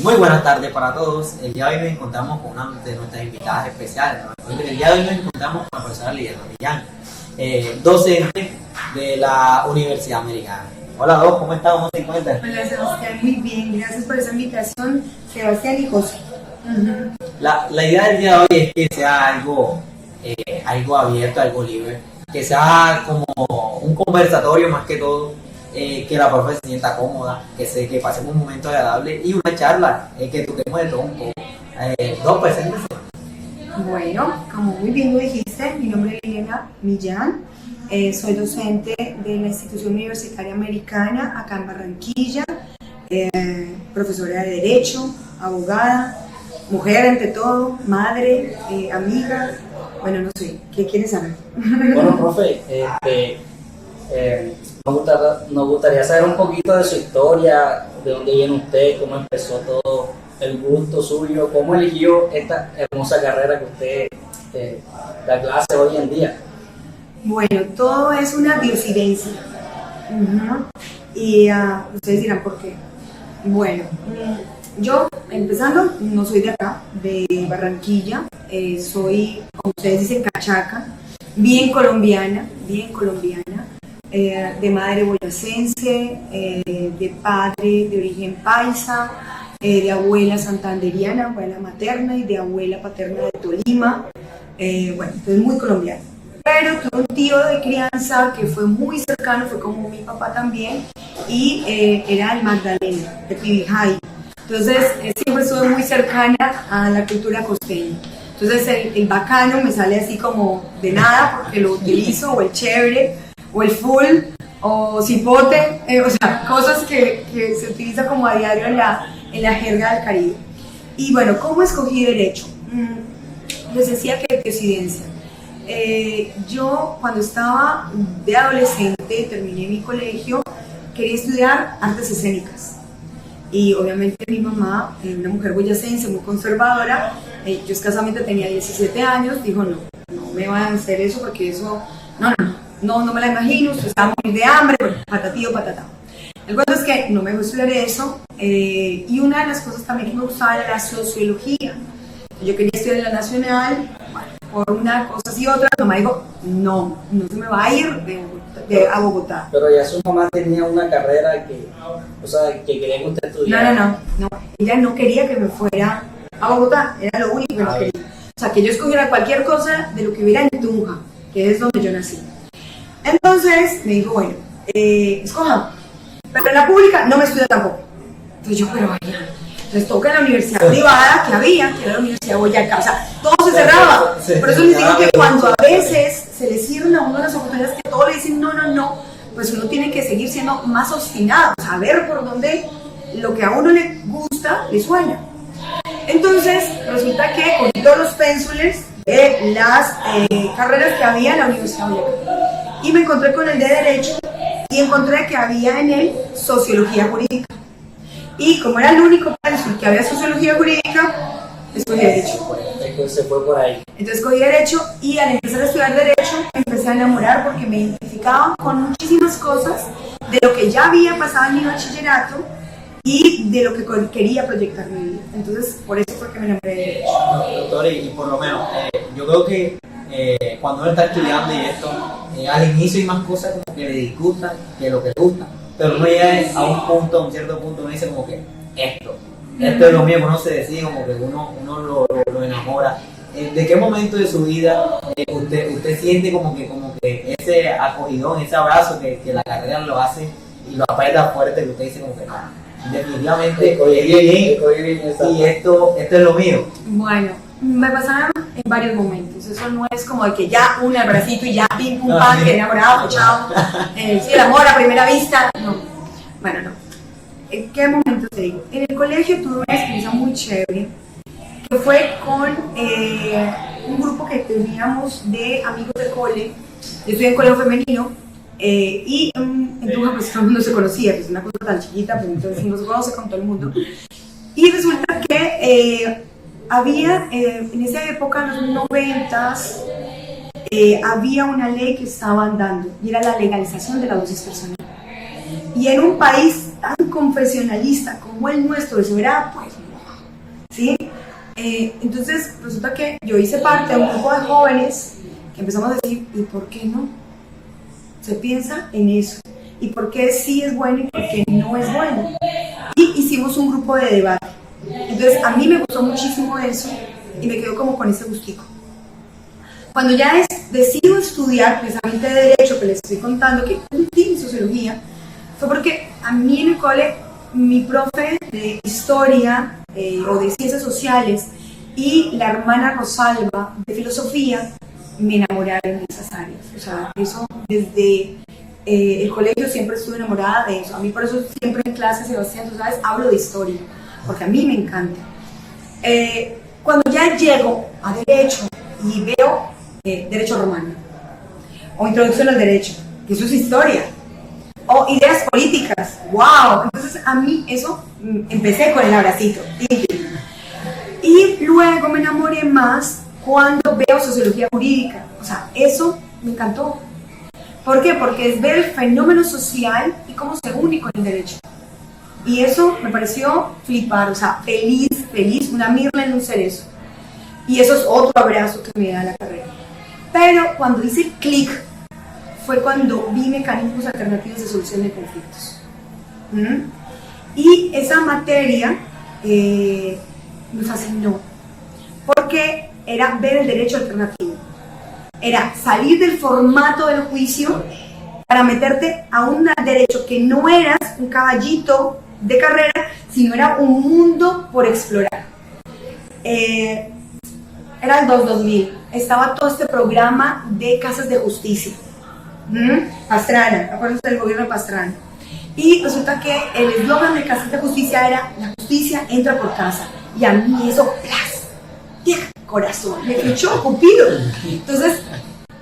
Muy buenas tardes para todos. El día de hoy nos encontramos con una de nuestras invitadas especiales, ¿no? El día de hoy nos encontramos con la profesora Lidia Millán, docente de la Universidad Americana. Hola, Dos, ¿cómo estás? ¿Cómo te encuentras? Hola, Sebastián, muy bien. Gracias por esa invitación, Sebastián y José. La idea del día de hoy es que sea algo abierto, algo libre, que sea como un conversatorio más que todo, que la profe se sienta cómoda, que pasemos un momento agradable y una charla, que toquemos de todo un poco. Dos, preséntense. Bueno, como muy bien lo dijiste, mi nombre es Lidia Millán, soy docente de la Institución Universitaria Americana acá en Barranquilla, profesora de Derecho, abogada, mujer ante todo, madre, amiga. Bueno, no sé, ¿qué quieres saber? Bueno, profe, nos gustaría saber un poquito de su historia, de dónde viene usted, cómo empezó todo el gusto suyo, cómo eligió esta hermosa carrera que usted da clase hoy en día. Bueno, todo es una diosidencia. Y ustedes dirán por qué. Bueno, yo, empezando, no soy de acá, de Barranquilla, soy, como ustedes dicen, cachaca, bien colombiana, de madre boyacense, de padre de origen paisa, de abuela santanderiana, abuela materna, y de abuela paterna de Tolima, bueno, entonces muy colombiana. Pero tuve un tío de crianza que fue muy cercano, fue como mi papá también, y era el Magdalena, de Pibijay. Entonces, siempre estuve muy cercana a la cultura costeña. Entonces, el bacano me sale así como de nada, porque lo utilizo, o el chévere, o el full, o cipote, o sea, cosas que se utilizan como a diario en la jerga del Caribe. Y bueno, ¿cómo escogí Derecho? Les decía que coincidencia. Yo, cuando estaba de adolescente, terminé mi colegio, quería estudiar artes escénicas. Y obviamente mi mamá, una mujer boyacense muy conservadora, yo escasamente tenía 17 años, dijo no me van a hacer eso porque eso, no me la imagino, usted está a morir de hambre, bueno, patatío, patatá. El cuento es que no me gusta estudiar eso, y una de las cosas también que me gustaba era la sociología. Yo quería estudiar en la Nacional, bueno, por una cosa y otra, mi mamá dijo, no se me va a ir a Bogotá. Pero ya su mamá tenía una carrera que quería que usted estudiara. No, ella no quería que me fuera a Bogotá, era lo único que no quería. O sea, que yo escogiera cualquier cosa de lo que hubiera en Tunja, que es donde yo nací. Entonces me dijo, bueno, escoja, pero en la pública no me estudia tampoco. Entonces yo, pero vaya, les toca en la universidad privada que era la Universidad de Boyacá, o sea, todo se cerraba. Por eso les digo que cuando a veces se les cierran a uno las oportunidades que todos le dicen no, pues uno tiene que seguir siendo más obstinado, saber por dónde lo que a uno le gusta le suena. Entonces resulta que cogí todos los pénsules de las carreras que había en la Universidad de Boyacá y me encontré con el de Derecho y encontré que había en él Sociología Jurídica. Y como era el único pénsul que había Sociología Jurídica, escogí Derecho. Se fue por ahí. Entonces escogí Derecho y al empezar a estudiar Derecho me empecé a enamorar porque me identificaba con muchísimas cosas de lo que ya había pasado en mi bachillerato y de lo que quería proyectar mi vida. Entonces por eso fue que me enamoré de Derecho. Doctor, y por lo menos, yo creo que cuando uno está estudiando y esto, al inicio hay más cosas como que le disgustan que lo que le gusta. Pero uno llega a un cierto punto, uno dice como que esto es lo mío, uno se decide como que uno lo enamora. ¿De qué momento de su vida usted siente como que ese acogidón, ese abrazo que la carrera lo hace y lo aprieta fuerte, que usted dice como que definitivamente y esto es lo mío? Bueno, me pasaron en varios momentos, eso no es como de que ya un abracito y ya pim pum pam, que enamorado, chao, sí, el amor a primera vista, no, bueno, no. ¿En qué momento te digo? En el colegio tuve una experiencia muy chévere, que fue con un grupo que teníamos de amigos de cole. Yo estudié en colegio femenino, y en Tunja pues todo el mundo se conocía, pues una cosa tan chiquita, pues entonces no se conoce con todo el mundo. Y resulta que había, en esa época, en los 90s, había una ley que estaba andando y era la legalización de la dosis personal. Y en un país tan confesionalista como el nuestro, eso era pues ¿sí? Entonces resulta que yo hice parte de un grupo de jóvenes que empezamos a decir, ¿y por qué no? Se piensa en eso. ¿Y por qué sí es bueno y por qué no es bueno? Y hicimos un grupo de debate. Entonces a mí me gustó muchísimo eso y me quedo como con ese gustico. Cuando ya decido estudiar precisamente Derecho, que les estoy contando que tiene Sociología, fue porque a mí en el cole, mi profe de Historia o de Ciencias Sociales y la hermana Rosalba de Filosofía me enamoraron de esas áreas. O sea, eso desde el colegio siempre estuve enamorada de eso. A mí por eso siempre en clase, Sebastián, tú sabes, hablo de historia, porque a mí me encanta. Cuando ya llego a Derecho y veo Derecho Romano, o Introducción al Derecho, que eso es historia, o Ideas Políticas, wow, entonces a mí eso, empecé con el abracito, y luego me enamoré más cuando veo Sociología Jurídica, o sea, eso me encantó. ¿Por qué? Porque es ver el fenómeno social y cómo se une con el derecho. Y eso me pareció flipar, o sea, feliz, una mirla en un cerezo. Y eso es otro abrazo que me da la carrera. Pero cuando hice clic, fue cuando vi mecanismos alternativos de solución de conflictos. Y esa materia me fascinó, porque era ver el derecho alternativo. Era salir del formato del juicio para meterte a un derecho que no eras un caballito de carrera, sino era un mundo por explorar. Era el 2000, estaba todo este programa de casas de justicia. Pastrana, acuérdense del gobierno de Pastrana. Y resulta que el eslogan de casas de justicia era: la justicia entra por casa. Y a mí eso, ¡plas! ¡Tieja! Corazón, me flechó Cupido. Entonces,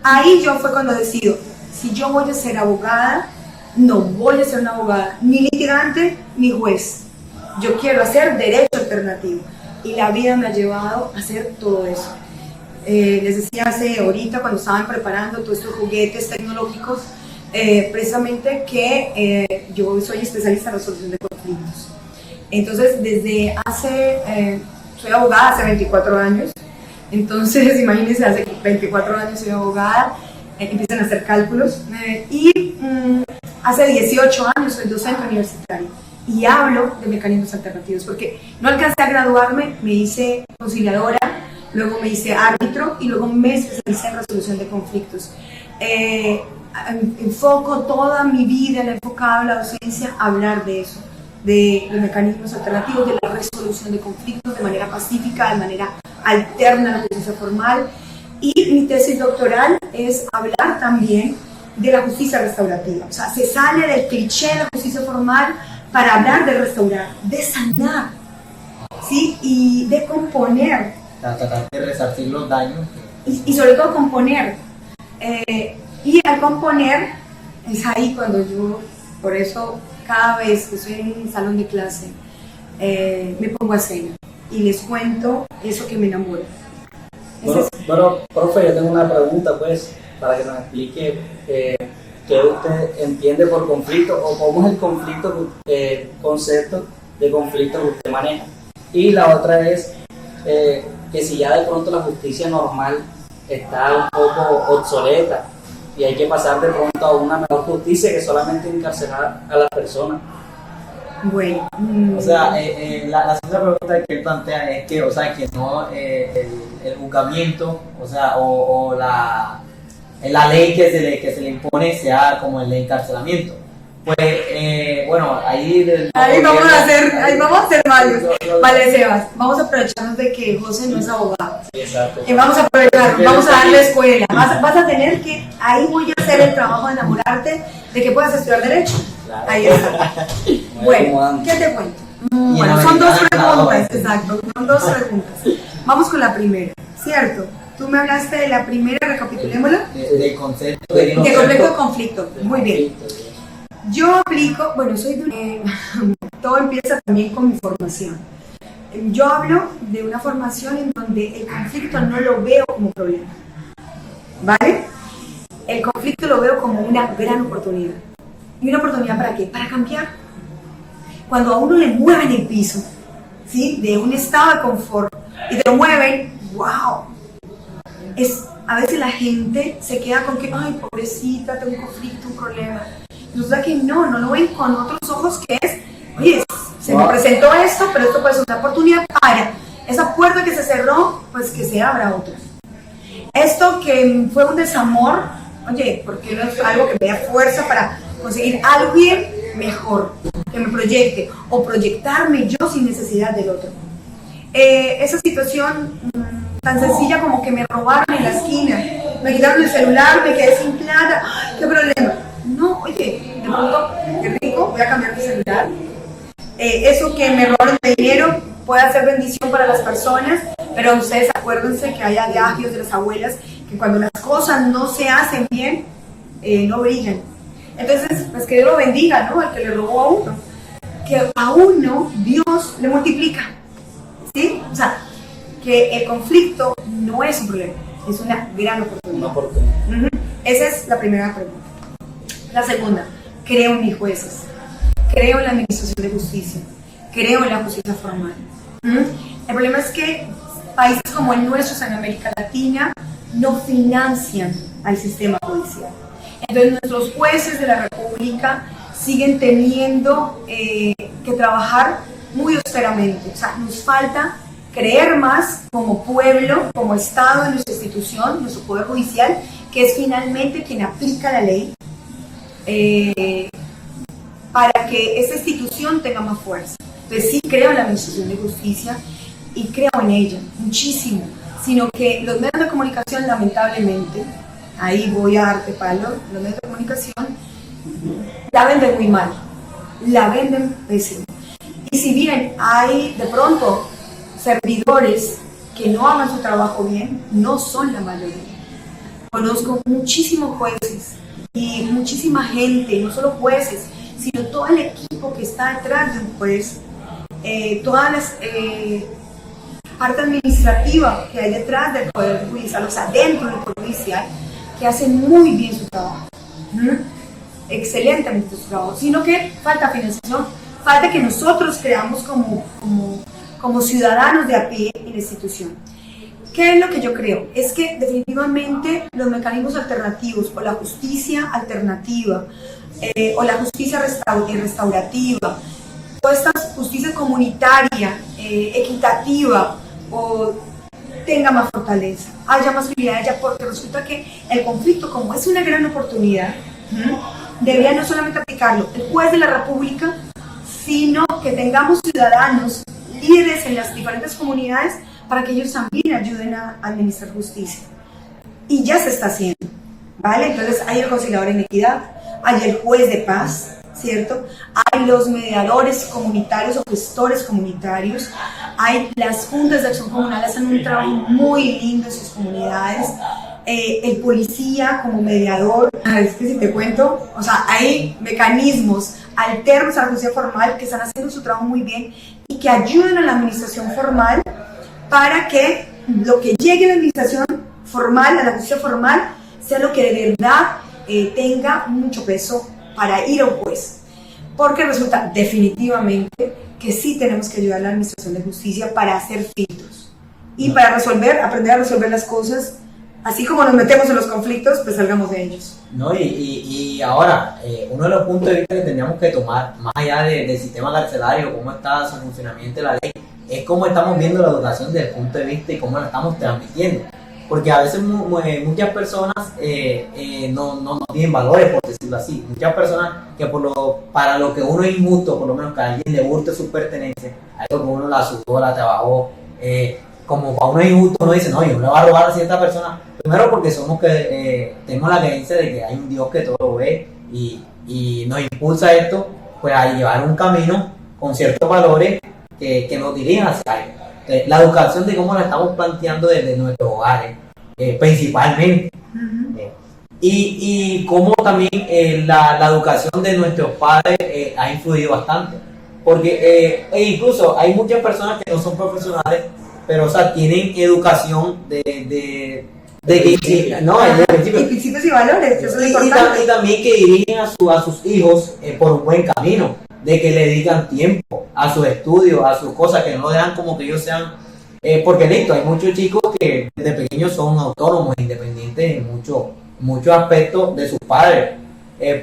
ahí yo fue cuando decido, si yo voy a ser abogada, no voy a ser una abogada, ni litigante, ni juez. Yo quiero hacer derecho alternativo. Y la vida me ha llevado a hacer todo eso. Les decía ahorita, cuando estaban preparando todos estos juguetes tecnológicos, precisamente que yo soy especialista en resolución de conflictos. Entonces, desde soy abogada hace 24 años. Entonces, imagínense, hace 24 años soy abogada, empiezan a hacer cálculos, y hace 18 años soy docente universitario y hablo de mecanismos alternativos, porque no alcancé a graduarme, me hice conciliadora, luego me hice árbitro y luego me especialicé en resolución de conflictos. Enfoco toda mi vida, la he enfocado en la docencia a hablar de eso, de los mecanismos alternativos, de la resolución de conflictos de manera pacífica, de manera alterna a la justicia formal. Y mi tesis doctoral es hablar también de la justicia restaurativa. O sea, se sale del cliché de la justicia formal para hablar de restaurar, de sanar, ¿sí? Y de componer. Tratar de resarcir los daños. Y sobre todo componer. Y al componer es ahí cuando yo, por eso cada vez que estoy en un salón de clase, me pongo a escena y les cuento eso que me enamora. Bueno, profe, yo tengo una pregunta, pues, para que nos explique qué usted entiende por conflicto, o cómo es el conflicto, concepto de conflicto que usted maneja. Y la otra es que si ya de pronto la justicia normal está un poco obsoleta y hay que pasar de pronto a una mejor justicia que solamente encarcelar a las personas. Bueno, o sea, la segunda pregunta que él plantea es que, o sea, que no el juzgamiento, o sea, o la ley que se le impone sea como el de encarcelamiento. Pues, bueno, ahí vamos a hacer varios. Vale, Sebas, vamos a aprovecharnos de que José no es abogado. Exacto. Vamos a aprovechar, vamos a darle escuela. Vas a tener que, ahí voy a hacer el trabajo de enamorarte de que puedas estudiar Derecho. Claro. Ahí está. Bueno, ¿qué te cuento? Bueno, son dos preguntas, exacto, son dos preguntas. Vamos con la primera, ¿cierto? Tú me hablaste de la primera, recapitulémosla. De concepto de complejo de conflicto. Muy bien. Yo aplico, bueno, todo empieza también con mi formación. Yo hablo de una formación en donde el conflicto no lo veo como problema, ¿vale? El conflicto lo veo como una gran oportunidad. ¿Y una oportunidad para qué? Para cambiar. Cuando a uno le mueven el piso, ¿sí? De un estado de confort y te lo mueven, wow. A veces la gente se queda con que, ay, pobrecita, tengo un conflicto, un problema. Resulta que no lo ven con otros ojos, que es, oye, se me presentó esto, pero esto puede ser una oportunidad para esa puerta que se cerró, pues que se abra otra. Esto que fue un desamor, oye, ¿por qué no es algo que me da fuerza para conseguir alguien mejor, que me proyecte, o proyectarme yo sin necesidad del otro? Esa situación tan sencilla como que me robaron en la esquina, me quitaron el celular, me quedé sin plata, ¡ay, qué problema! No, oye, de pronto, qué rico, voy a cambiar mi celular. Eso que me robaron de dinero puede hacer bendición para las personas, pero ustedes acuérdense que hay adagios de las abuelas que cuando las cosas no se hacen bien, no brillan. Entonces, pues que Dios lo bendiga, ¿no? El que le robó a uno. Que a uno Dios le multiplica, ¿sí? O sea, que el conflicto no es un problema, es una gran oportunidad. Una oportunidad. Esa es la primera pregunta. La segunda, creo en mis jueces, creo en la administración de justicia, creo en la justicia formal. El problema es que países como el nuestro, en América Latina, no financian al sistema judicial. Entonces nuestros jueces de la República siguen teniendo que trabajar muy austeramente. O sea, nos falta creer más como pueblo, como Estado, en nuestra institución, nuestro Poder Judicial, que es finalmente quien aplica la ley, para que esa institución tenga más fuerza. Entonces sí creo en la administración de justicia y creo en ella muchísimo, sino que los medios de comunicación, lamentablemente, ahí voy a darte palo, los medios de comunicación la venden muy mal, la venden pésimo. Y si bien hay de pronto servidores que no hagan su trabajo bien, no son la mayoría. Conozco muchísimos jueces y muchísima gente, no solo jueces, sino todo el equipo que está detrás de un juez, todas las parte administrativa que hay detrás del Poder Judicial, o sea, dentro del Poder Judicial, que hacen muy bien su trabajo, excelentemente su trabajo, sino que falta financiación, falta que nosotros creamos como ciudadanos de a pie en la institución. ¿Qué es lo que yo creo? Es que definitivamente los mecanismos alternativos, o la justicia alternativa, o la justicia restaurativa, toda esta justicia comunitaria, equitativa, o tenga más fortaleza, haya más prioridad, porque resulta que el conflicto, como es una gran oportunidad, debería no solamente aplicarlo el juez de la República, sino que tengamos ciudadanos, líderes en las diferentes comunidades, para que ellos también ayuden a administrar justicia. Y ya se está haciendo, ¿vale? Entonces hay el conciliador en equidad, hay el juez de paz, ¿cierto? Hay los mediadores comunitarios o gestores comunitarios, hay las juntas de acción comunal, hacen un trabajo muy lindo en sus comunidades, el policía como mediador, es que si te cuento, o sea, hay mecanismos alternos a la justicia formal que están haciendo su trabajo muy bien y que ayudan a la administración formal para que lo que llegue a la administración formal, a la justicia formal, sea lo que de verdad tenga mucho peso para ir a un juez. Porque resulta definitivamente que sí tenemos que ayudar a la administración de justicia para hacer filtros y para aprender a resolver las cosas, así como nos metemos en los conflictos, pues salgamos de ellos. No, y ahora, uno de los puntos de vista que tendríamos que tomar, más allá del sistema carcelario, cómo está su funcionamiento de la ley, es cómo estamos viendo la educación desde el punto de vista y cómo la estamos transmitiendo. Porque a veces muchas personas no tienen valores, por decirlo así. Muchas personas que para lo que uno es injusto, por lo menos que a alguien le hurte sus pertenencias, algo que uno la sudó, la trabajó, como para uno es injusto, uno dice, no, yo no le voy a robar a cierta persona. Primero porque tenemos la creencia de que hay un Dios que todo lo ve y nos impulsa esto pues a llevar un camino con ciertos valores que nos dirigen hacia algo. La educación de cómo la estamos planteando desde nuestros hogares, principalmente. Y cómo también la educación de nuestros padres ha influido bastante. Porque incluso hay muchas personas que no son profesionales, pero o sea, tienen educación de principios, ¿no? De principios. Y principios y valores, eso es importante. Y también que dirigen a sus hijos por un buen camino. de que le dedican tiempo a sus estudios, a sus cosas, que no dejan como que ellos sean, porque listo, hay muchos chicos que desde pequeños son autónomos, independientes en muchos aspectos de sus padres,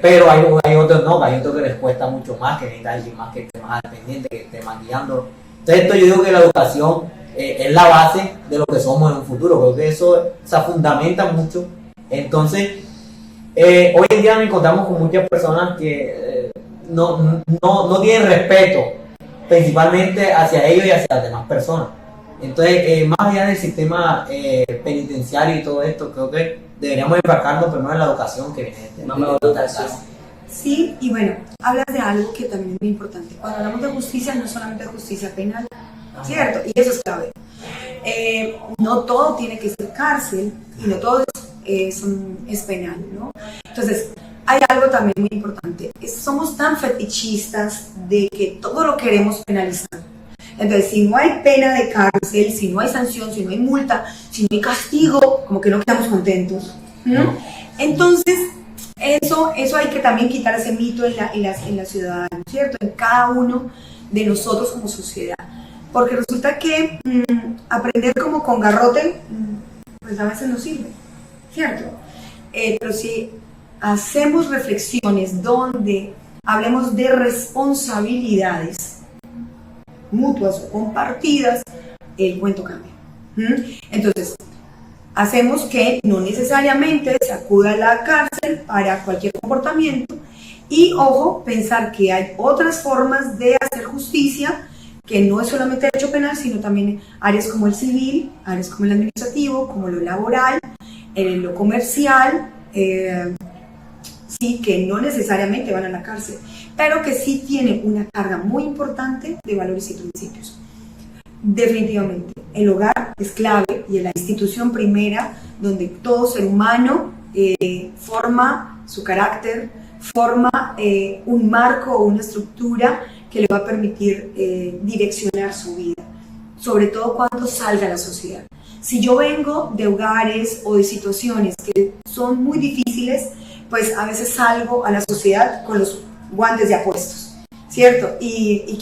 pero hay otros no, hay otros que les cuesta mucho más, que necesitan alguien más que esté más dependiente, que esté más guiando. Entonces esto yo digo que la educación es la base de lo que somos en un futuro, creo que eso se fundamenta mucho. Entonces, hoy en día nos encontramos con muchas personas que no tienen respeto, principalmente hacia ellos y hacia las demás personas. Entonces, más allá del sistema penitenciario y todo esto, creo que deberíamos enfocarnos primero en la educación que viene de Una mejor educación. Sí, y bueno, hablas de algo que también es muy importante. Cuando hablamos de justicia, no solamente de justicia penal, ¿cierto? Y eso es clave. No todo tiene que ser cárcel y no todo es penal, ¿no? Entonces, hay algo también muy importante. Somos tan fetichistas de que todo lo queremos penalizar. Entonces, si no hay pena de cárcel, si no hay sanción, si no hay multa, si no hay castigo, como que no quedamos contentos. ¿No? Entonces, eso hay que también quitar ese mito en la ciudadanía, ¿cierto? En cada uno de nosotros como sociedad. Porque resulta que aprender como con garrote, pues a veces no sirve, ¿cierto? Pero si hacemos reflexiones donde hablemos de responsabilidades mutuas o compartidas, el cuento cambia. Entonces, hacemos que no necesariamente se acuda a la cárcel para cualquier comportamiento y, ojo, pensar que hay otras formas de hacer justicia, que no es solamente el derecho penal, sino también áreas como el civil, áreas como el administrativo, como lo laboral, lo comercial, sí, que no necesariamente van a la cárcel, pero que sí tienen una carga muy importante de valores y principios. Definitivamente, el hogar es clave y es la institución primera donde todo ser humano forma su carácter, forma un marco o una estructura que le va a permitir direccionar su vida, sobre todo cuando salga a la sociedad. Si yo vengo de hogares o de situaciones que son muy difíciles, pues a veces salgo a la sociedad con los guantes ya puestos, ¿cierto? Y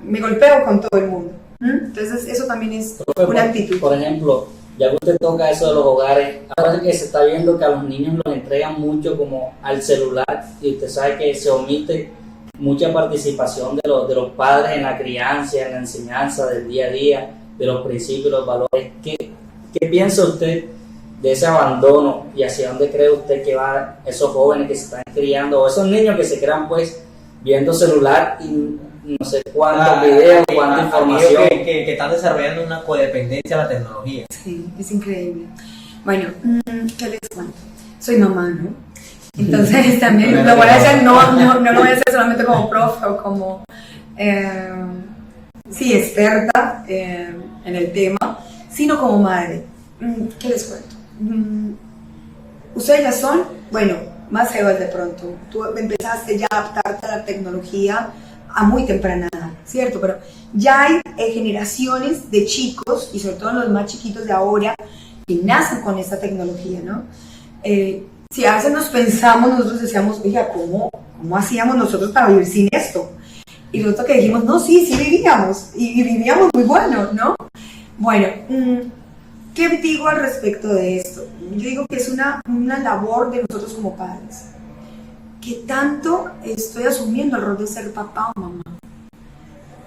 me golpeo con todo el mundo. Entonces eso también es una actitud. Por ejemplo, ya que usted toca eso de los hogares, ahora que se está viendo que a los niños los entregan mucho como al celular y usted sabe que se omite mucha participación de los padres en la crianza, en la enseñanza del día a día, de los principios, los valores. ¿Qué piensa usted de ese abandono y hacia dónde cree usted que van esos jóvenes que se están criando o esos niños que se crean pues viendo celular y no sé cuántos videos, cuánta información? Que están desarrollando una codependencia a la tecnología. Sí, es increíble. Bueno, ¿qué les cuento? Soy mamá, ¿no? Entonces también lo voy a hacer, no lo voy a hacer solamente como profe o como experta en el tema, sino como madre. ¿Qué les cuento? Ustedes ya son, bueno, más jóvenes de pronto. Tú empezaste ya a adaptarte a la tecnología a muy temprana edad, ¿cierto? Pero ya hay generaciones de chicos, y sobre todo los más chiquitos de ahora, que nacen con esta tecnología, ¿no? Si a veces nos pensamos, nosotros decíamos, oiga, ¿cómo hacíamos nosotros para vivir sin esto? Y nosotros que dijimos, no, sí vivíamos, y vivíamos muy bueno, ¿no? Bueno, ¿qué digo al respecto de esto? Yo digo que es una labor de nosotros como padres. ¿Qué tanto estoy asumiendo el rol de ser papá o mamá?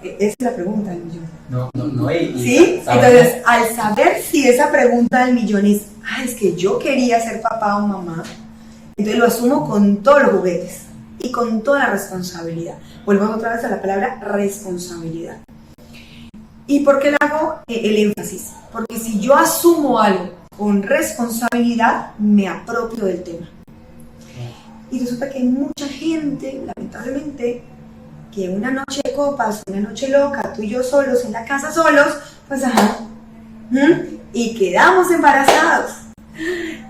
Esa es la pregunta del millón. No. ¿Sí? Entonces, al saber si esa pregunta del millón es que yo quería ser papá o mamá, entonces lo asumo con todos los juguetes y con toda la responsabilidad. Volvemos otra vez a la palabra responsabilidad. ¿Y por qué le hago el énfasis? Porque si yo asumo algo con responsabilidad, me apropio del tema. Y resulta que hay mucha gente, lamentablemente, que una noche de copas, una noche loca, tú y yo solos en la casa solos, pues y quedamos embarazados.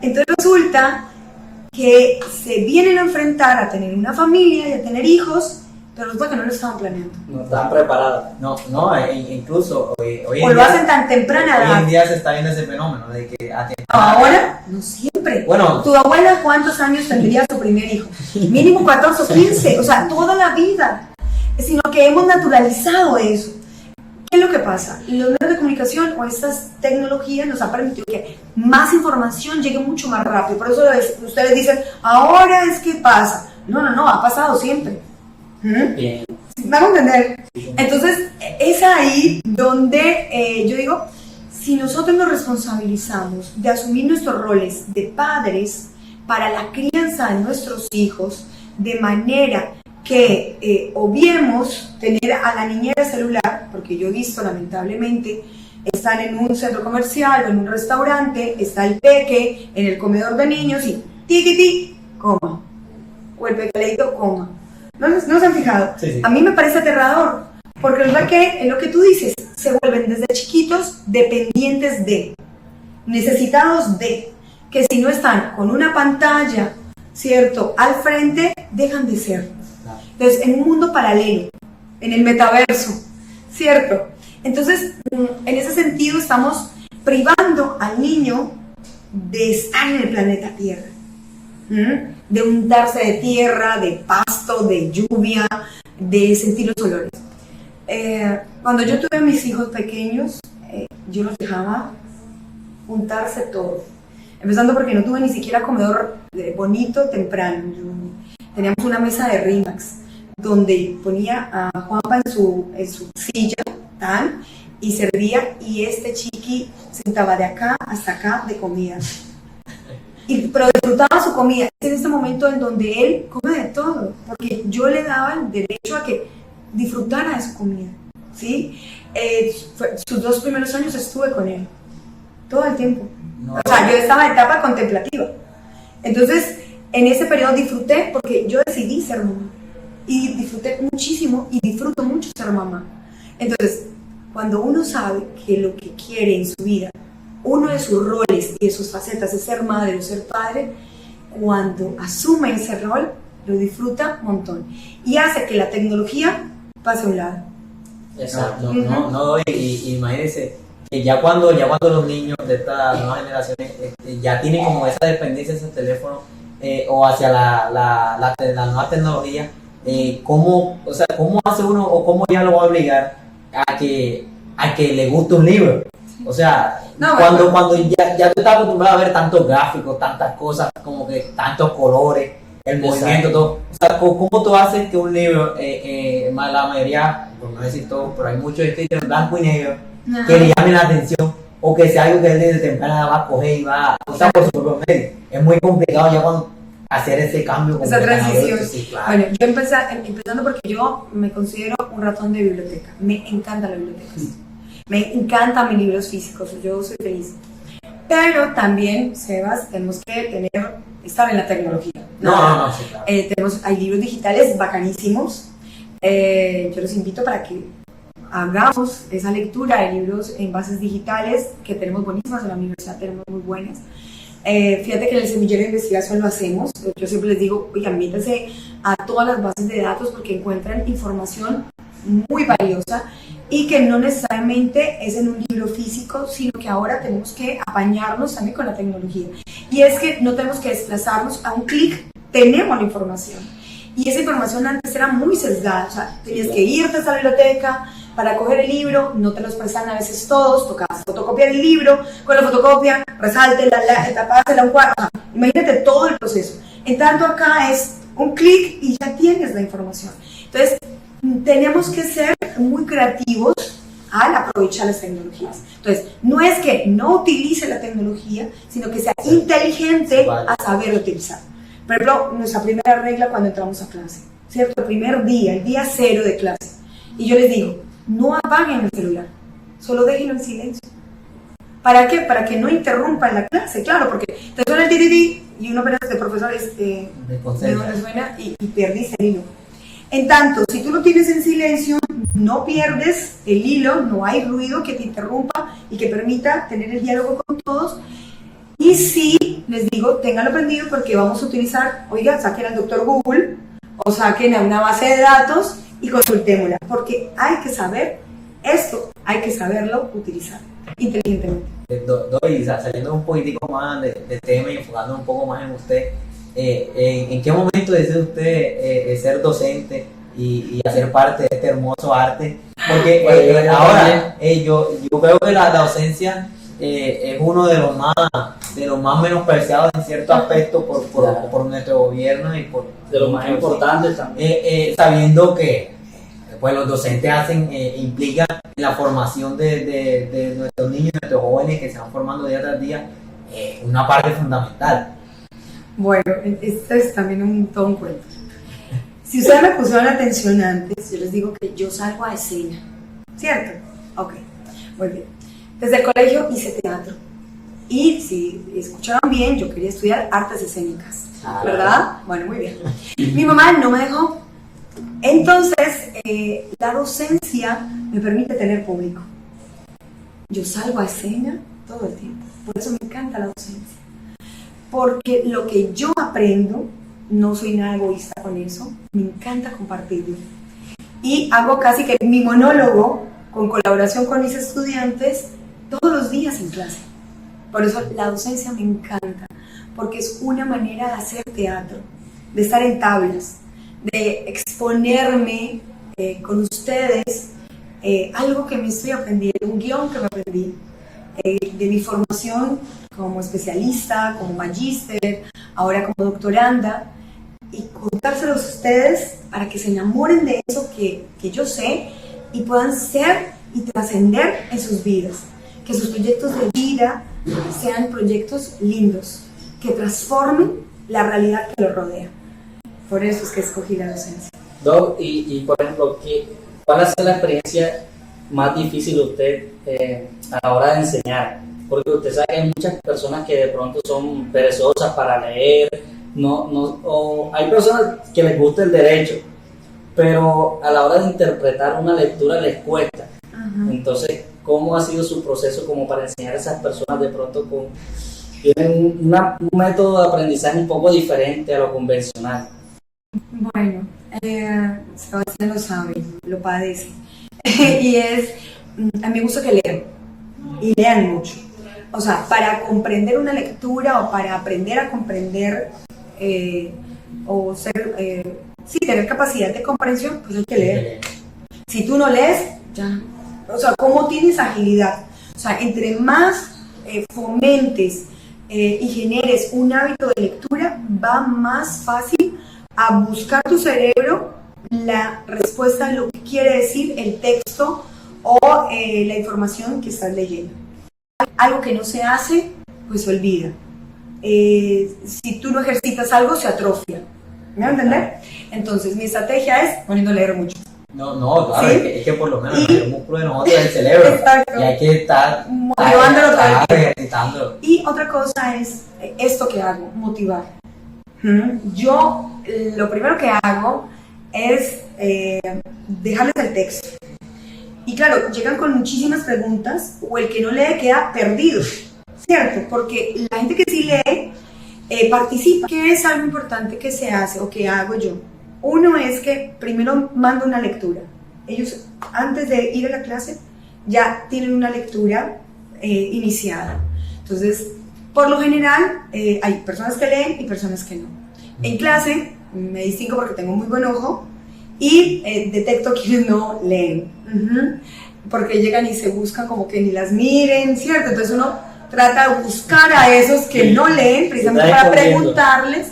Entonces resulta que se vienen a enfrentar a tener una familia y a tener hijos, pero resulta que no lo estaban planeando. No estaban preparados. Incluso hoy o lo hacen tan temprana edad. Hoy en día se está viendo ese fenómeno de que ahora, no siempre. Bueno, ¿Tu abuela cuántos años tendría su primer hijo? Mínimo 14 o 15, o sea, toda la vida. sino que hemos naturalizado eso. ¿Qué es lo que pasa? Los medios de comunicación o estas tecnologías nos han permitido que más información llegue mucho más rápido. Por eso ustedes dicen, ahora es que pasa. No, ha pasado siempre. Bien. ¿Me van a entender? Entonces, es ahí donde yo digo, si nosotros nos responsabilizamos de asumir nuestros roles de padres para la crianza de nuestros hijos, de manera que obviemos tener a la niñera celular, porque yo he visto lamentablemente, están en un centro comercial o en un restaurante, está el peque en el comedor de niños y tiquiti, coma, o el pequeñito coma. ¿No se han fijado? Sí. A mí me parece aterrador, porque es que, en lo que tú dices, se vuelven desde chiquitos dependientes de, necesitados de, que si no están con una pantalla, ¿cierto?, al frente, dejan de ser. Entonces, en un mundo paralelo, en el metaverso, ¿cierto? Entonces, en ese sentido, estamos privando al niño de estar en el planeta Tierra, de untarse de tierra, de pasto, de lluvia, de sentir los olores. Cuando yo tuve a mis hijos pequeños, yo los dejaba untarse todo. Empezando porque no tuve ni siquiera comedor bonito temprano. Teníamos una mesa de Rimax donde ponía a Juanpa en su silla y servía, y este chiqui sentaba de acá hasta acá de comida. Pero disfrutaba su comida. Es en este momento en donde él come de todo, porque yo le daba el derecho a que disfrutara de su comida, ¿sí? Sus 2 primeros años estuve con él, todo el tiempo. O sea, yo estaba en etapa contemplativa. Entonces, en ese periodo disfruté porque yo decidí ser mamá. Y disfruté muchísimo y disfruto mucho ser mamá. Entonces, cuando uno sabe que lo que quiere en su vida, uno de sus roles y de sus facetas es ser madre o ser padre, cuando asume ese rol, lo disfruta un montón. Y hace que la tecnología pase a un lado. Exacto. Y imagínense que ya cuando los niños de estas nuevas generaciones ya tienen como esa dependencia de esos teléfonos o hacia la nueva tecnología, ¿cómo hace uno o cómo ya lo va a obligar a que le guste un libro? O sea, cuando ya tú estás acostumbrado a ver tantos gráficos, tantas cosas, como que tantos colores, el movimiento, todo. O sea, ¿cómo tú haces que un libro, la mayoría, por no decir todo, pero hay muchos escritos en blanco y negro, que le llamen la atención, o que sea algo que él desde temprana va a coger y va a usar por su propio medio? Es muy complicado ya cuando hacer ese cambio. Esa transición. Sí, claro. Bueno, yo empezando porque yo me considero un ratón de biblioteca. Me encantan las bibliotecas. Me encantan mis libros físicos. Yo soy feliz. Pero también, Sebas, tenemos que estar en la tecnología. No, sí, claro. Hay libros digitales bacanísimos. Yo los invito para que hagamos esa lectura de libros en bases digitales, que tenemos buenísimas en la universidad, tenemos muy buenas. Fíjate que en el semillero de investigación lo hacemos. Yo siempre les digo, oigan, métanse a todas las bases de datos porque encuentran información muy valiosa y que no necesariamente es en un libro físico, sino que ahora tenemos que apañarnos también con la tecnología. Y es que no tenemos que desplazarnos, a un clic tenemos la información. Y esa información antes era muy sesgada, o sea, tenías que irte a esa biblioteca para coger el libro, no te los prestan a veces todos, tocabas fotocopiar el libro, con la fotocopia, resalte, tapásela un cuadro, imagínate todo el proceso. En tanto acá es un clic y ya tienes la información. Entonces, tenemos que ser muy creativos al aprovechar las tecnologías. Entonces, no es que no utilice la tecnología, sino que sea inteligente a saber utilizar. Por ejemplo, nuestra primera regla cuando entramos a clase, ¿cierto? El primer día, el día 0 de clase. Y yo les digo, no apaguen el celular, solo déjenlo en silencio. ¿Para qué? Para que no interrumpan la clase, claro, porque te suena el tirirí y uno apenas de profesor de dónde suena y perdiste el hilo. En tanto, si tú lo tienes en silencio, no pierdes el hilo, no hay ruido que te interrumpa y que permita tener el diálogo con todos. Y sí, les digo, ténganlo aprendido porque vamos a utilizar, oiga, saquen al doctor Google o saquen a una base de datos y consultémosla, porque hay que saber esto, hay que saberlo utilizar inteligentemente. Doy, saliendo un poquitico más del tema y enfocando un poco más en usted, ¿en qué momento decide usted ser docente y hacer parte de este hermoso arte. Porque Bueno, ahora yo creo que la docencia es uno de los más menospreciados en cierto aspecto Claro. por nuestro gobierno y por De lo más importante también. sabiendo que pues los docentes implican en la formación de nuestros niños, de nuestros jóvenes que se van formando día tras día, una parte fundamental. Bueno, esto es también todo un cuento. Si ustedes me pusieron atención antes, yo les digo que yo salgo a escena, ¿cierto? Ok, muy bien. Desde el colegio hice teatro y si escucharon bien, yo quería estudiar artes escénicas, ¿verdad? Bueno, muy bien. Mi mamá no me dejó. Entonces, la docencia me permite tener público. Yo salgo a escena todo el tiempo, por eso me encanta la docencia. Porque lo que yo aprendo, no soy nada egoísta con eso, me encanta compartirlo. Y hago casi que mi monólogo con colaboración con mis estudiantes todos los días en clase. Por eso la docencia me encanta, porque es una manera de hacer teatro, de estar en tablas, de exponerme con ustedes algo que me estoy aprendiendo, un guión que me aprendí, de mi formación como especialista, como magíster, ahora como doctoranda, y contárselos a ustedes para que se enamoren de eso que yo sé y puedan ser y trascender en sus vidas, que sus proyectos de vida sean proyectos lindos, que transformen la realidad que los rodea. Por eso es que escogí la docencia. Doc, y por ejemplo, ¿cuál ha sido la experiencia más difícil de usted a la hora de enseñar? Porque usted sabe que hay muchas personas que de pronto son perezosas para leer, o hay personas que les gusta el derecho, pero a la hora de interpretar una lectura les cuesta. Entonces, ¿cómo ha sido su proceso como para enseñar a esas personas de pronto tienen un método de aprendizaje un poco diferente a lo convencional? Bueno, Sebastián lo sabe, lo padece. Y a mí me gusta que lean, y lean mucho. O sea, para comprender una lectura o para aprender a comprender o tener capacidad de comprensión, pues hay que leer. Si tú no lees, ya. O sea, ¿cómo tienes agilidad? O sea, entre más fomentes y generes un hábito de lectura, va más fácil a buscar tu cerebro la respuesta a lo que quiere decir el texto o la información que estás leyendo. Algo que no se hace, pues se olvida. Si tú no ejercitas algo, se atrofia. ¿Me va a entender? Entonces, mi estrategia es poniendo a leer mucho. No, claro, ¿Sí? es que por lo menos el músculo de nosotros es el cerebro. Exacto. Y hay que estar Motivándolo todo el tiempo. ejercitándolo. Y otra cosa es esto que hago, motivar. Yo lo primero que hago es dejarles el texto. Y claro, llegan con muchísimas preguntas o el que no lee queda perdido, ¿cierto? Porque la gente que sí lee participa. ¿Qué es algo importante que se hace o que hago yo? Uno es que primero mando una lectura. Ellos antes de ir a la clase ya tienen una lectura iniciada. Entonces, por lo general, hay personas que leen y personas que no. En clase me distingo porque tengo muy buen ojo y detecto quienes no leen. Porque llegan y se buscan como que ni las miren, ¿cierto? Entonces uno trata de buscar a esos que no leen precisamente para preguntarles,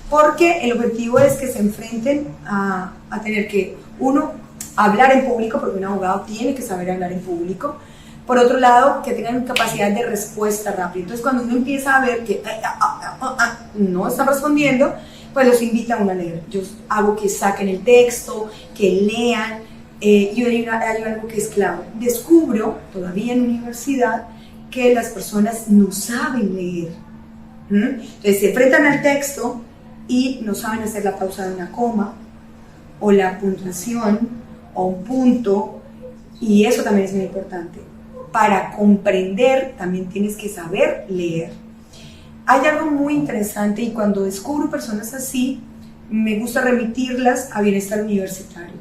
porque el objetivo es que se enfrenten a tener que, uno, hablar en público, porque un abogado tiene que saber hablar en público. Por otro lado, que tengan capacidad de respuesta rápida. Entonces, cuando uno empieza a ver que no están respondiendo, pues los invita a una leer. Yo hago que saquen el texto, que lean, y hay algo que es clave. Descubro, todavía en universidad, que las personas no saben leer. Entonces, se enfrentan al texto y no saben hacer la pausa de una coma, o la puntuación, o un punto, y eso también es muy importante. Para comprender también tienes que saber leer. Hay algo muy interesante y cuando descubro personas así, me gusta remitirlas a bienestar universitario,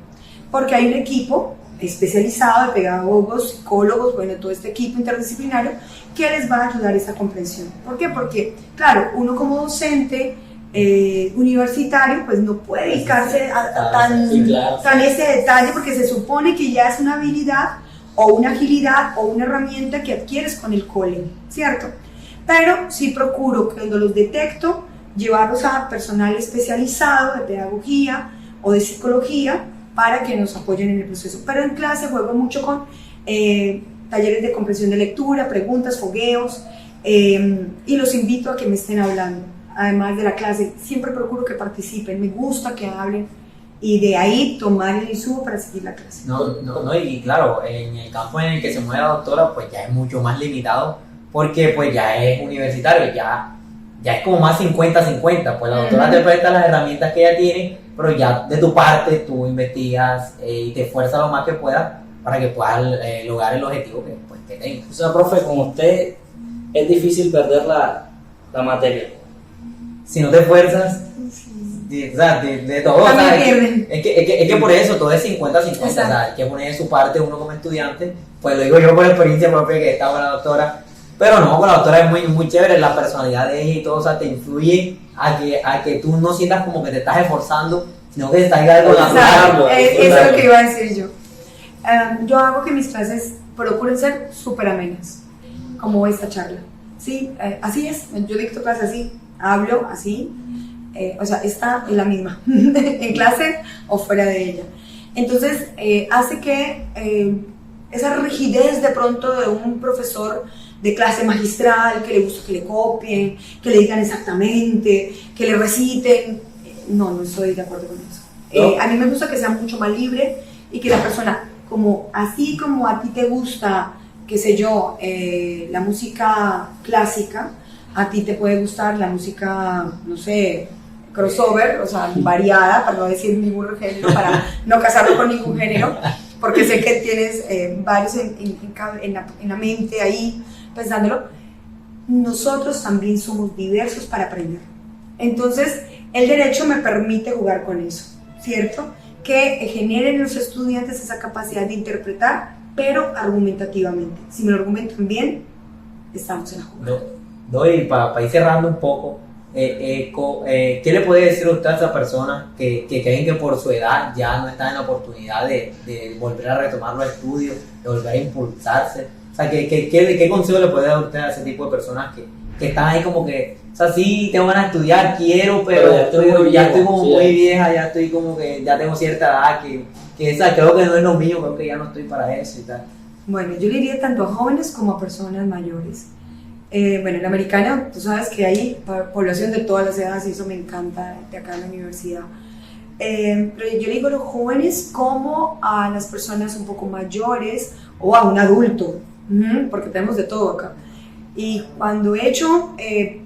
porque hay un equipo especializado de pedagogos, psicólogos, bueno, todo este equipo interdisciplinario que les va a ayudar a esa comprensión. ¿Por qué? Porque, claro, uno como docente universitario, pues no puede dedicarse a Sí, claro. tan ese detalle, porque se supone que ya es una habilidad o una agilidad o una herramienta que adquieres con el cole, ¿cierto? Pero sí procuro que cuando los detecto, llevarlos a personal especializado de pedagogía o de psicología para que nos apoyen en el proceso. Pero en clase juego mucho con talleres de comprensión de lectura, preguntas, fogueos, y los invito a que me estén hablando. Además de la clase, siempre procuro que participen, me gusta que hablen y de ahí tomar el insumo para seguir la clase. No, y claro, en el campo en el que se mueve la doctora, pues ya es mucho más limitado, porque pues ya es universitario, ya es como más 50-50, pues la doctora te presta las herramientas que ella tiene, pero ya de tu parte tú investigas y te esfuerzas lo más que puedas para que puedas lograr el objetivo que tengas. O sea, profe, con usted es difícil perder la materia. Si no te esfuerzas, de todo, o sea, es que por eso todo es 50-50, o sea, hay que poner de su parte uno como estudiante, pues lo digo yo por experiencia propia que he estado con la doctora, pero no, con la doctora es muy, muy chévere, la personalidad de ella y todo, o sea, te influye a que tú no sientas como que te estás esforzando, sino que te estás algo natural. Eso es lo que iba a decir yo. Yo hago que mis clases procuren ser súper amenas, como esta charla, ¿sí? Así es, yo dicto clases así, hablo así, o sea, está en la misma, en clase o fuera de ella. Entonces, hace que esa rigidez de pronto de un profesor de clase magistral, que le gusta que le copien, que le digan exactamente, que le reciten, no estoy de acuerdo con eso. ¿No? A mí me gusta que sea mucho más libre y que la persona, así como a ti te gusta, qué sé yo, la música clásica, a ti te puede gustar la música, no sé, crossover, o sea, variada, para no decir ningún género, para no casarlo con ningún género, porque sé que tienes varios en la mente ahí pensándolo. Nosotros también somos diversos para aprender. Entonces, el derecho me permite jugar con eso, ¿cierto? Que generen en los estudiantes esa capacidad de interpretar, pero argumentativamente. Si me lo argumentan bien, estamos en la jugada. Y para ir cerrando un poco, ¿qué le puede decir usted a esa persona que creen que por su edad ya no está en la oportunidad de volver a retomar los estudios, de volver a impulsarse? O sea, ¿qué consejo le puede dar usted a ese tipo de personas que están ahí como que, o sea, sí, tengo ganas de estudiar, quiero, pero ya estoy como sí, muy vieja, ya estoy como que ya tengo cierta edad, que esa, creo que no es lo mío, creo que ya no estoy para eso y tal? Bueno, yo le diría tanto a jóvenes como a personas mayores. Bueno, en la americana, tú sabes que hay población de todas las edades y eso me encanta de acá en la universidad. Pero yo le digo a los jóvenes como a las personas un poco mayores o a un adulto, porque tenemos de todo acá. Y cuando he hecho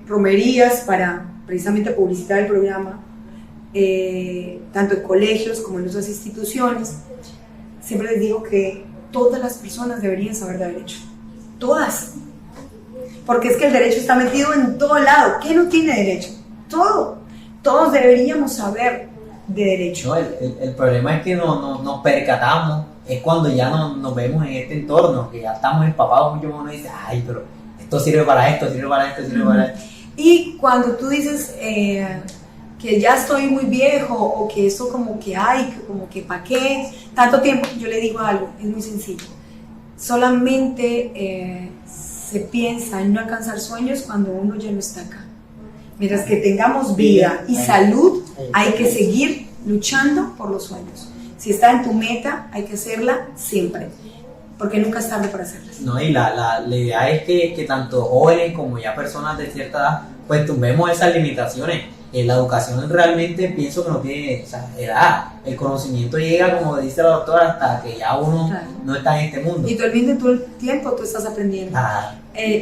romerías para precisamente publicitar el programa, tanto en colegios como en otras instituciones, siempre les digo que todas las personas deberían saber de derecho, todas. Porque es que el derecho está metido en todo lado. ¿Qué no tiene derecho? Todo. Todos deberíamos saber de derecho. No, el problema es que nos percatamos, es cuando ya nos vemos en este entorno, que ya estamos empapados mucho, uno dice, ay, pero esto sirve para esto, sirve para esto, sirve para esto. Y cuando tú dices que ya estoy muy viejo o que eso como que hay, como que para qué tanto tiempo, yo le digo algo, es muy sencillo. Solamente se piensa en no alcanzar sueños cuando uno ya no está acá. Mientras que tengamos vida y salud, hay que seguir luchando por los sueños. Si está en tu meta, hay que hacerla siempre, porque nunca es tarde para hacerlas. No, y la idea es que tanto jóvenes como ya personas de cierta edad, pues tumbemos esas limitaciones. La educación realmente pienso que no tiene, o sea, edad. El conocimiento llega, como dice la doctora, hasta que ya uno no está en este mundo. Y tú todo el tiempo tú estás aprendiendo.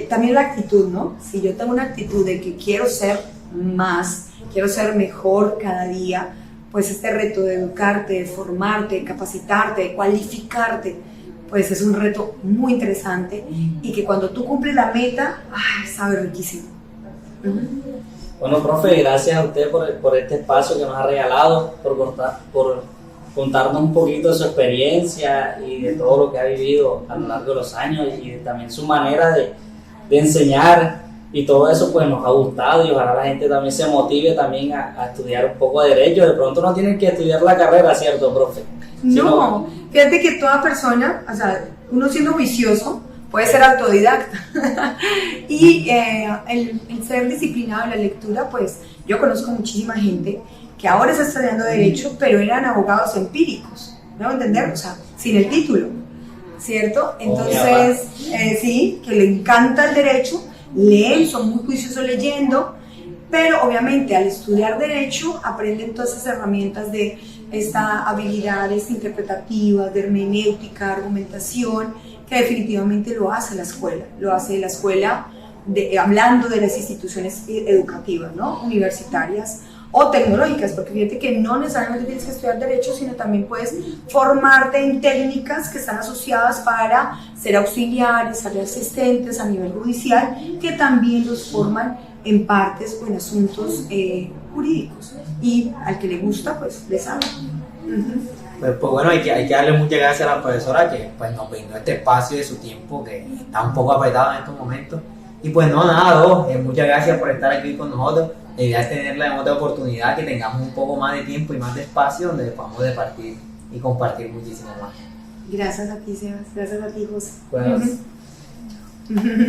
También la actitud, ¿no? Si yo tengo una actitud de que quiero ser más, quiero ser mejor cada día, pues este reto de educarte, de formarte, de capacitarte, de cualificarte, pues es un reto muy interesante y que cuando tú cumples la meta, sabe riquísimo. Bueno, profe, gracias a usted por este espacio que nos ha regalado, por contarnos un poquito de su experiencia y de todo lo que ha vivido a lo largo de los años y también su manera de enseñar y todo eso pues nos ha gustado y ojalá la gente también se motive también a estudiar un poco de derecho. De pronto no tienen que estudiar la carrera, ¿cierto, profe? No, fíjate que toda persona, o sea, uno siendo juicioso, puede ser autodidacta. Y el ser disciplinado en la lectura, pues yo conozco muchísima gente que ahora está estudiando Derecho, pero eran abogados empíricos, ¿me voy a entender? O sea, sin el título, ¿cierto? Entonces, sí, que le encanta el Derecho, leen, son muy juiciosos leyendo, pero obviamente al estudiar Derecho aprenden todas esas herramientas de estas habilidades interpretativas, de hermenéutica, argumentación, que definitivamente lo hace la escuela, hablando de las instituciones educativas, ¿no? Universitarias o tecnológicas, porque fíjate que no necesariamente tienes que estudiar Derecho, sino también puedes formarte en técnicas que están asociadas para ser auxiliares, ser asistentes a nivel judicial, que también los forman en partes o en asuntos jurídicos, y al que le gusta, pues le sabe. Pues bueno, hay que darle muchas gracias a la profesora que pues, nos brindó este espacio de su tiempo, que está un poco apretado en estos momentos. Y pues no, nada, muchas gracias por estar aquí con nosotros. La idea es tenerla en otra oportunidad, que tengamos un poco más de tiempo y más de espacio donde podamos departir y compartir muchísimo más. Gracias a ti, Sebas. Gracias a ti, José. Bueno,